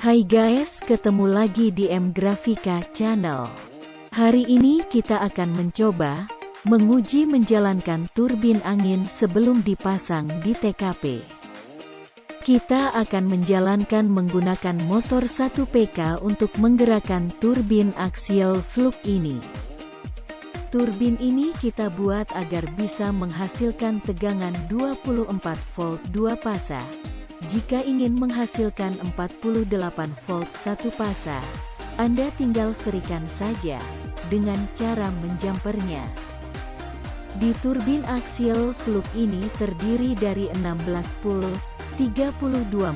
Hai guys, ketemu lagi di M Grafika Channel. Hari ini kita akan mencoba menguji menjalankan turbin angin sebelum dipasang di TKP. Kita akan menjalankan menggunakan motor 1 PK untuk menggerakkan turbin axial flux ini. Turbin ini kita buat agar bisa menghasilkan tegangan 24 volt 2 pasa. Jika ingin menghasilkan 48 volt 1 pasa, Anda tinggal serikan saja dengan cara menjampernya. Di turbin axial flux ini terdiri dari 32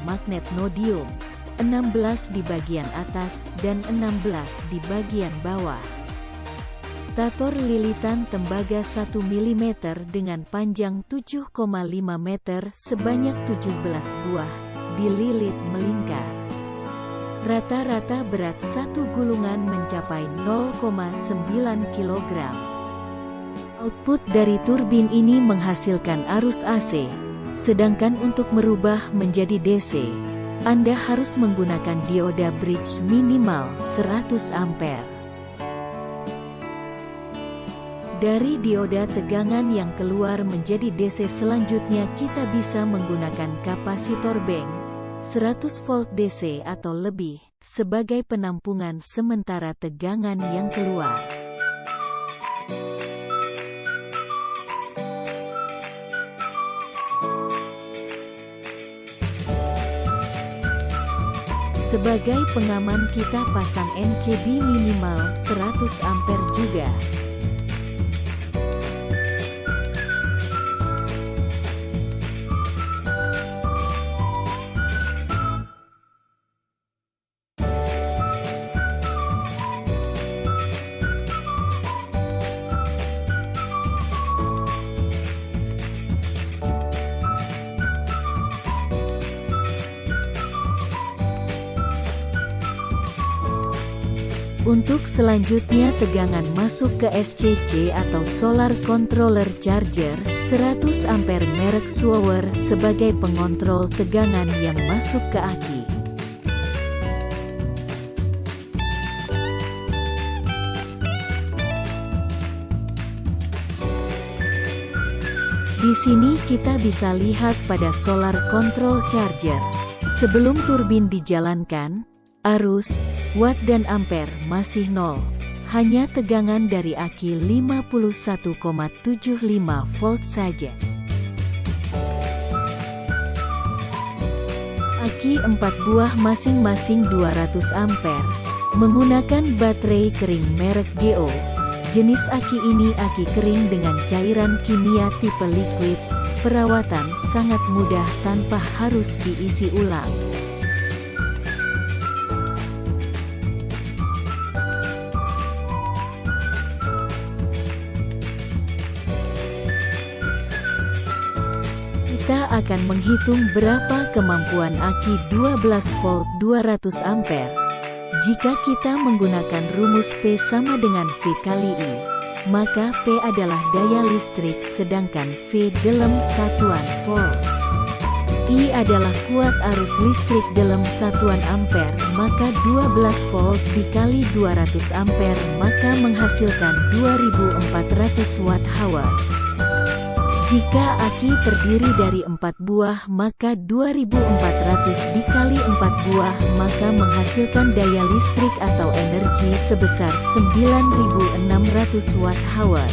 magnet nodium, 16 di bagian atas dan 16 di bagian bawah. Stator lilitan tembaga 1 mm dengan panjang 7,5 meter sebanyak 17 buah, dililit melingkar. Rata-rata berat satu gulungan mencapai 0,9 kg. Output dari turbin ini menghasilkan arus AC, sedangkan untuk merubah menjadi DC, Anda harus menggunakan dioda bridge minimal 100 ampere. Dari dioda tegangan yang keluar menjadi DC selanjutnya kita bisa menggunakan kapasitor bank 100 volt DC atau lebih sebagai penampungan sementara tegangan yang keluar. Sebagai pengaman kita pasang MCB minimal 100 ampere juga. Untuk selanjutnya tegangan masuk ke SCC atau Solar Controller Charger 100 ampere merek Suower sebagai pengontrol tegangan yang masuk ke aki. Di sini kita bisa lihat pada Solar Control Charger, sebelum turbin dijalankan, arus, watt dan ampere masih nol, hanya tegangan dari aki 51,75 volt saja. Aki 4 buah masing-masing 200 ampere, menggunakan baterai kering merek GO. Jenis aki ini aki kering dengan cairan kimia tipe liquid, perawatan sangat mudah tanpa harus diisi ulang. Kita akan menghitung berapa kemampuan aki 12 volt 200 ampere. Jika kita menggunakan rumus P sama dengan V kali I, maka P adalah daya listrik sedangkan V dalam satuan volt. I adalah kuat arus listrik dalam satuan ampere, maka 12 volt dikali 200 ampere maka menghasilkan 2400 watt-hour. Jika aki terdiri dari 4 buah maka 2400 dikali 4 buah maka menghasilkan daya listrik atau energi sebesar 9600 watt-hour.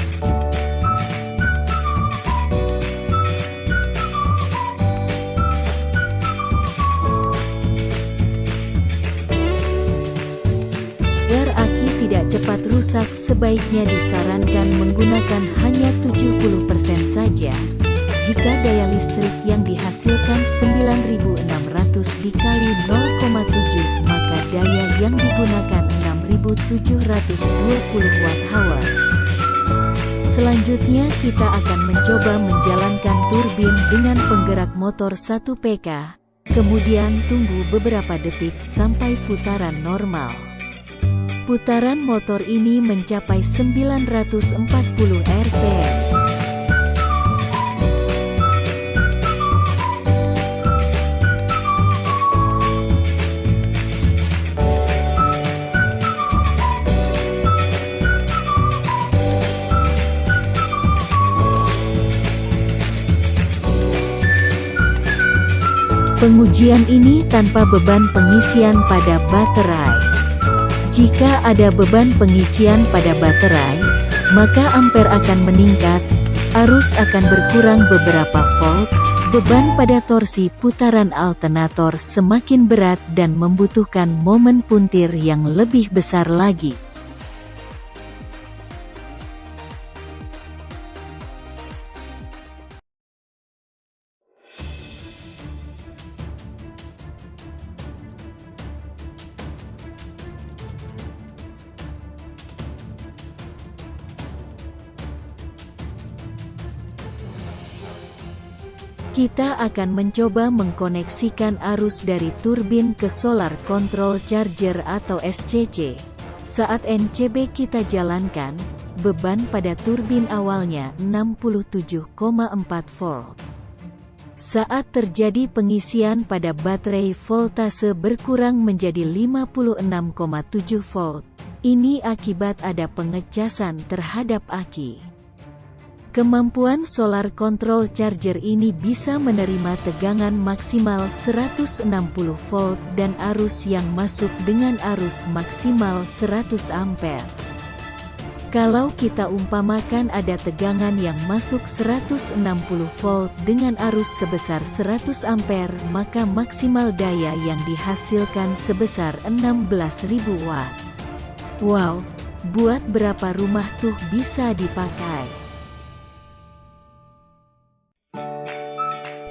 Agar aki tidak cepat rusak, sebaiknya disarankan menggunakan hanya 70% saja. Jika daya listrik yang dihasilkan 9600 dikali 0,7, maka daya yang digunakan 6720 watt-hour. Selanjutnya kita akan mencoba menjalankan turbin dengan penggerak motor 1 PK. Kemudian tunggu beberapa detik sampai putaran normal. Putaran motor ini mencapai 940 rpm. Pengujian ini tanpa beban pengisian pada baterai. Jika ada beban pengisian pada baterai, maka ampere akan meningkat, arus akan berkurang beberapa volt, beban pada torsi putaran alternator semakin berat dan membutuhkan momen puntir yang lebih besar lagi. Kita akan mencoba mengkoneksikan arus dari turbin ke Solar Control Charger atau SCC. Saat NCB kita jalankan, beban pada turbin awalnya 67,4 volt. Saat terjadi pengisian pada baterai, voltase berkurang menjadi 56,7 volt. Ini akibat ada pengecasan terhadap aki. Kemampuan Solar Control Charger ini bisa menerima tegangan maksimal 160 volt dan arus yang masuk dengan arus maksimal 100 ampere. Kalau kita umpamakan ada tegangan yang masuk 160 volt dengan arus sebesar 100 ampere, maka maksimal daya yang dihasilkan sebesar 16.000 watt. Wow, buat berapa rumah tuh bisa dipakai?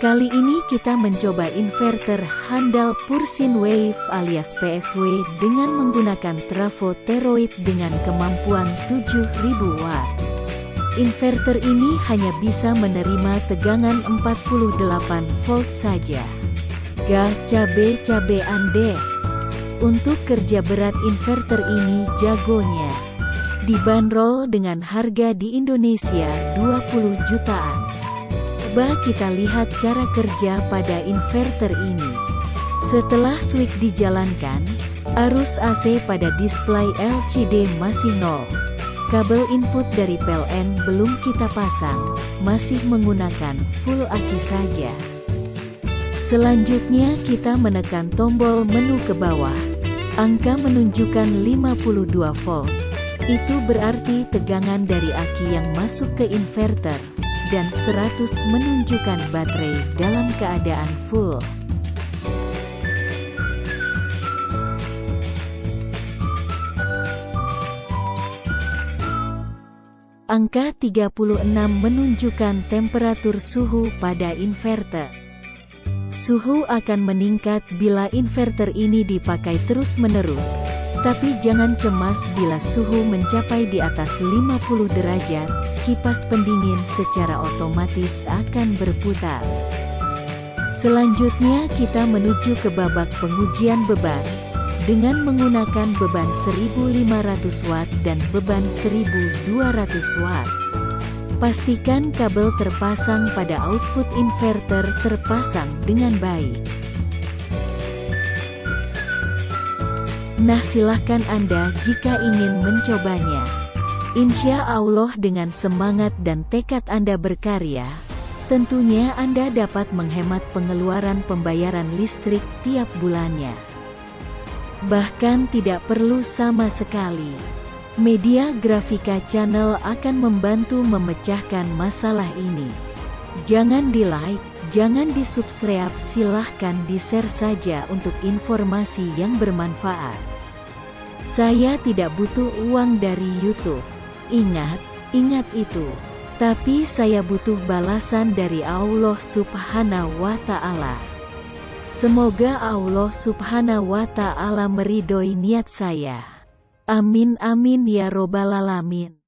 Kali ini kita mencoba inverter handal Pursin Wave alias PSW dengan menggunakan trafo toroid dengan kemampuan 7000 watt. Inverter ini hanya bisa menerima tegangan 48 volt saja. Gah cabe-cabean deh. Untuk kerja berat inverter ini jagonya. Dibanderol dengan harga di Indonesia 20 jutaan. Coba kita lihat cara kerja pada inverter ini. Setelah switch dijalankan, arus AC pada display LCD masih 0. Kabel input dari PLN belum kita pasang, masih menggunakan full aki saja. Selanjutnya kita menekan tombol menu ke bawah. Angka menunjukkan 52 volt. Itu berarti tegangan dari aki yang masuk ke inverter. Dan 100 menunjukkan baterai dalam keadaan full. Angka 36 menunjukkan temperatur suhu pada inverter. Suhu akan meningkat bila inverter ini dipakai terus-menerus, tapi jangan cemas bila suhu mencapai di atas 50 derajat. Kipas pendingin secara otomatis akan berputar. Selanjutnya kita menuju ke babak pengujian beban, dengan menggunakan beban 1500 watt dan beban 1200 watt. Pastikan kabel terpasang pada output inverter terpasang dengan baik. Nah, silahkan Anda jika ingin mencobanya. Insya Allah dengan semangat dan tekad Anda berkarya, tentunya Anda dapat menghemat pengeluaran pembayaran listrik tiap bulannya. Bahkan tidak perlu sama sekali. Media Grafika Channel akan membantu memecahkan masalah ini. Jangan di-like, jangan di-subscribe, silahkan di-share saja untuk informasi yang bermanfaat. Saya tidak butuh uang dari YouTube. Ingat itu. Tapi saya butuh balasan dari Allah Subhanahu wa Ta'ala. Semoga Allah Subhanahu wa Ta'ala meridhoi niat saya. Amin amin ya robbal alamin.